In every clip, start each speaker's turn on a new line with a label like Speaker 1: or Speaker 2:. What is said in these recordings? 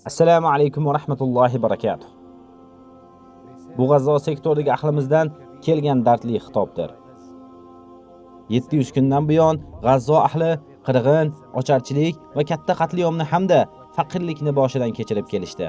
Speaker 1: Assalomu alaykum va rahmatullohi va barakatuh. Bu G'azzo sektoridagi ahlimizdan kelgan dardli xitobdir. 700 kundan buyon G'azzo ahli qirg'in, ocharchilik va katta qatliamni hamda faqirlikni boshidan kechirib kelishdi.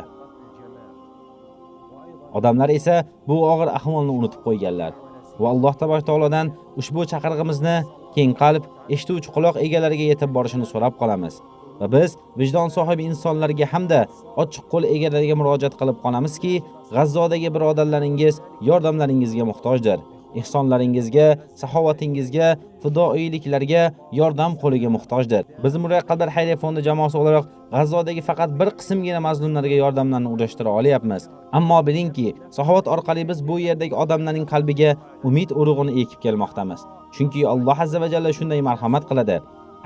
Speaker 1: Odamlar esa bu og'ir ahvolni unutib qo'yganlar va Alloh taolodan ushbu chaqirig'imizni keng qalb, eshituvchi quloq egalariga yetib borishini so'rab qolamiz. Va biz vijdon sohibi insonlarga hamda ochiq qo'l egalariga murojaat qilib qolamizki, G'azzodagi birodarlaringiz yordamlaringizga muhtojdir. Ehsonlaringizga, saxovatingizga, fidoiliklarga yordam qo'liga muhtojdir. Biz Murray Qadar xayriya fondi jamoasi o'laroq G'azzodagi faqat bir qismgina mazlumlarga yordamlarni ulashtira olyapmiz. Ammo bilingki, saxovat orqali biz bu yerdagi odamlarning qalbiga umid urug'ini ekib kelmoqdamiz. Chunki Alloh azza va jalla shunday marhamat qiladi.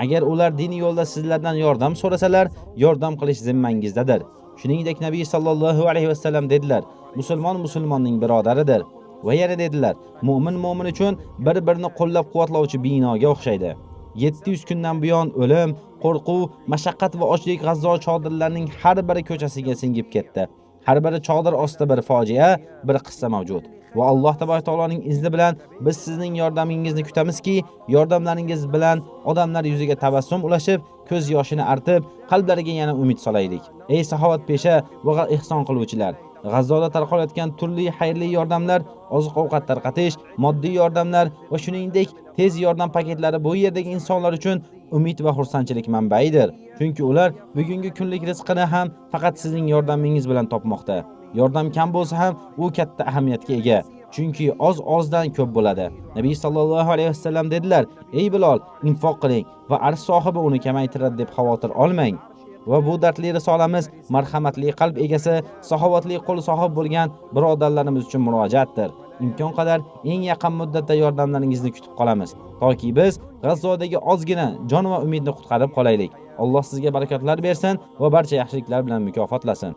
Speaker 1: Agar ular din yo'lda sizlardan yordam so'rasalar, yordam qilish zimmangizdadir. Shuningdek Nabiy sallallohu alayhi va sallam dedilar: musulmon musulmonning birodaridir. Va yana dedilar: mu'min mu'min uchun bir-birini qo'llab-quvvatlovchi binoga o'xshaydi. 700 kundan buyon o'lim, qo'rquv, mashaqqat va ochlik G'azzo chodirlarining har biri ko'chasiga singib ketdi. Har biri chodir ostida bir fojia, bir qissa mavjud. Va Alloh taoloning izni bilan biz sizning yordamingizni kutamizki, yordamlaringiz bilan odamlar yuziga tabassum ulashib, ko'z yoshini artib, qalblariga yana umid solaylik. Ey saxovat pesha va ehson qiluvchilar, G'azzoda tarqalayotgan turli xayrli yordamlar, oziq-ovqat tarqatish, moddiy yordamlar va shuningdek tez yordam paketlari bu yerdagi insonlar uchun umid va xursandchilik manbaidir. Chunki ular bugungi kunlik rizqini ham faqat sizning yordamingiz bilan topmoqda. Yordam kam bo'lsa ham u katta ahamiyatga ega. Chunki oz-ozdan ko'p bo'ladi. Nabiy sallallohu alayhi vasallam dedilar: "Ey Bilol, infoq qiling va arsh sohibi uni kamaytiradi deb xavotir olmang." Va bu dardli risolamiz marhamatli qalb egasi, saxovatli qo'l sohib bo'lgan birodarlarimiz uchun murojaatdir. Imkon qadar eng yaqin muddatda yordamlaringizni kutib qolamiz, toki biz G'azzodagi ozgina jon va umidni qutqarib qolaylik. Alloh sizga barakotlar bersin va barcha yaxshiliklar bilan mukofotlasin.